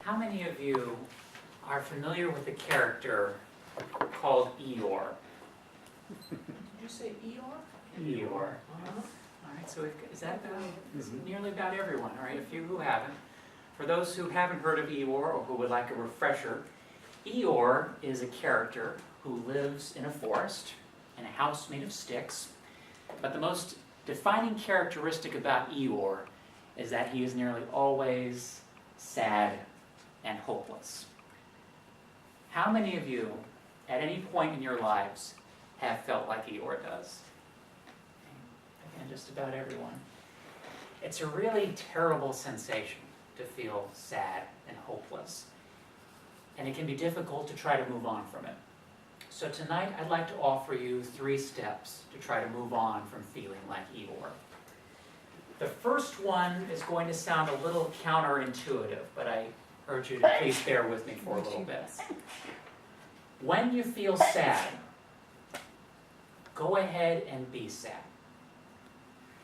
How many of you are familiar with a character called Eeyore? Did you say Eeyore? Eeyore. All right, so is that nearly about everyone? All right, a few who haven't. For those who haven't heard of Eeyore or who would like a refresher, Eeyore is a character who lives in a forest in a house made of sticks. But the most defining characteristic about Eeyore is that he is nearly always sad and hopeless. How many of you, at any point in your lives, have felt like Eeyore does? Again, just about everyone. It's a really terrible sensation to feel sad and hopeless. And it can be difficult to try to move on from it. So tonight I'd like to offer you 3 steps to try to move on from feeling like Eeyore. The first one is going to sound a little counterintuitive, but I urge you to please bear with me for a little bit. When you feel sad, go ahead and be sad.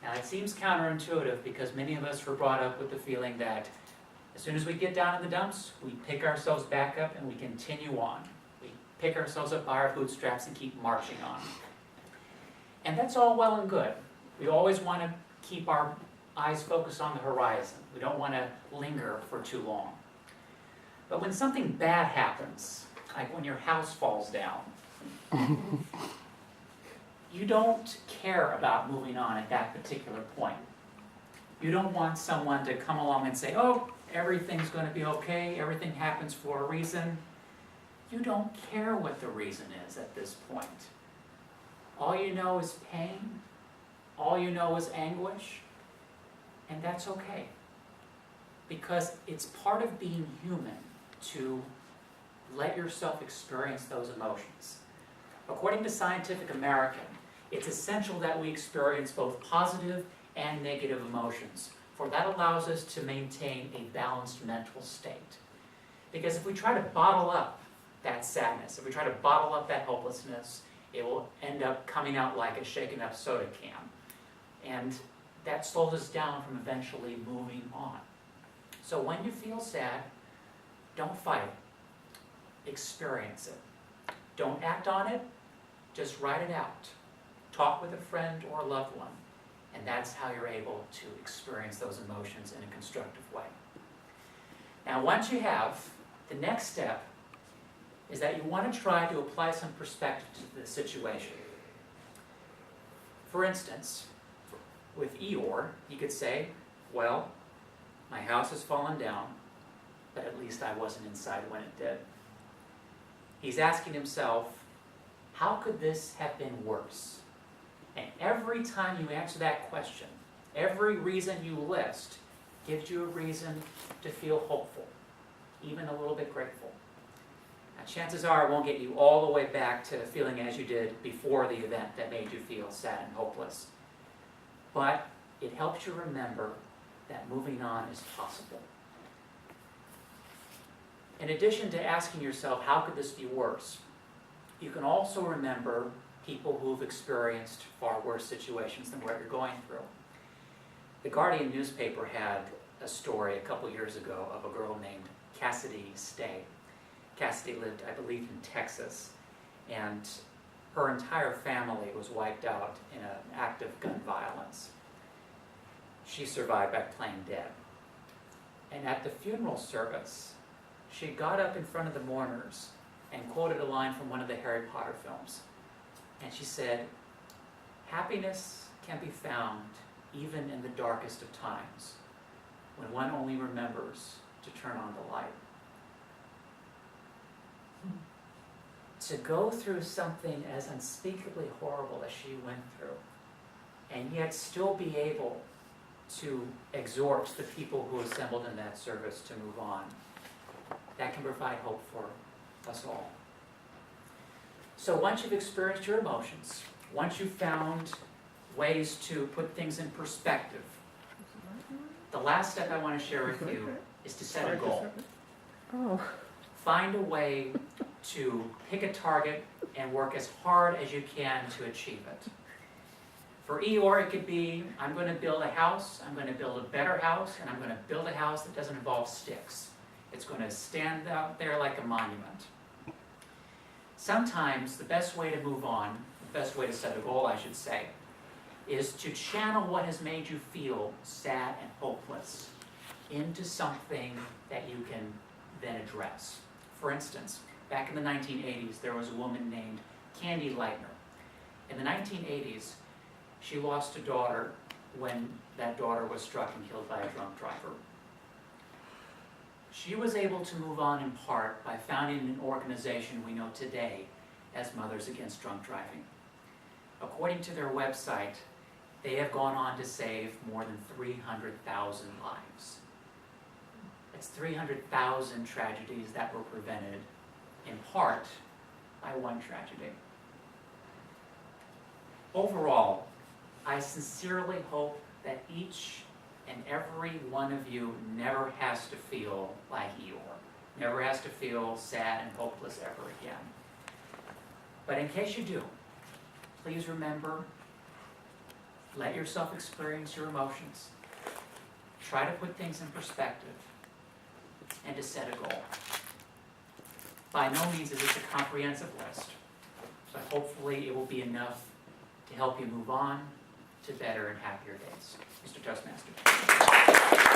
Now it seems counterintuitive because many of us were brought up with the feeling that as soon as we get down in the dumps, we pick ourselves back up and we continue on. We pick ourselves up by our bootstraps and keep marching on. And that's all well and good. We always want to keep our eyes focused on the horizon. We don't want to linger for too long. But when something bad happens, like when your house falls down, you don't care about moving on at that particular point. You don't want someone to come along and say, oh, everything's going to be okay, everything happens for a reason. You don't care what the reason is at this point. All you know is pain. All you know is anguish. And that's okay. Because it's part of being human to let yourself experience those emotions. According to Scientific American, it's essential that we experience both positive and negative emotions, for that allows us to maintain a balanced mental state. Because if we try to bottle up that sadness, if we try to bottle up that hopelessness, it will end up coming out like a shaken up soda can. And that slows us down from eventually moving on. So when you feel sad, don't fight it. Experience it. Don't act on it, just write it out. Talk with a friend or a loved one, and that's how you're able to experience those emotions in a constructive way. Now, once you have, the next step is that you want to try to apply some perspective to the situation. For instance, with Eeyore, he could say, well, my house has fallen down, but at least I wasn't inside when it did. He's asking himself, how could this have been worse? And every time you answer that question, every reason you list gives you a reason to feel hopeful, even a little bit grateful. Now, chances are it won't get you all the way back to feeling as you did before the event that made you feel sad and hopeless. But it helps you remember that moving on is possible. In addition to asking yourself, how could this be worse? You can also remember people who've experienced far worse situations than what you're going through. The Guardian newspaper had a story a couple years ago of a girl named Cassidy Stay. Cassidy lived, I believe, in Texas, and her entire family was wiped out in an act of gun violence. She survived by playing dead. And at the funeral service, she got up in front of the mourners and quoted a line from one of the Harry Potter films. And she said, happiness can be found even in the darkest of times, when one only remembers to turn on the light. To go through something as unspeakably horrible as she went through, and yet still be able to exhort the people who assembled in that service to move on, that can provide hope for us all. So once you've experienced your emotions, once you've found ways to put things in perspective, the last step I want to share with you is to set a goal. Find a way to pick a target and work as hard as you can to achieve it. For Eeyore, it could be, I'm going to build a house, I'm going to build a better house, and I'm going to build a house that doesn't involve sticks. It's going to stand out there like a monument. Sometimes the best way to move on, the best way to set a goal, I should say, is to channel what has made you feel sad and hopeless into something that you can then address. For instance, back in the 1980s, there was a woman named Candy Lightner. In the 1980s, she lost a daughter when that daughter was struck and killed by a drunk driver. She was able to move on in part by founding an organization we know today as Mothers Against Drunk Driving. According to their website, they have gone on to save more than 300,000 lives. It's 300,000 tragedies that were prevented, in part, by one tragedy. Overall, I sincerely hope that each and every one of you never has to feel like Eeyore, never has to feel sad and hopeless ever again. But in case you do, please remember, let yourself experience your emotions. Try to put things in perspective and to set a goal. By no means is this a comprehensive list, but hopefully it will be enough to help you move on to better and happier days. Mr. Toastmaster.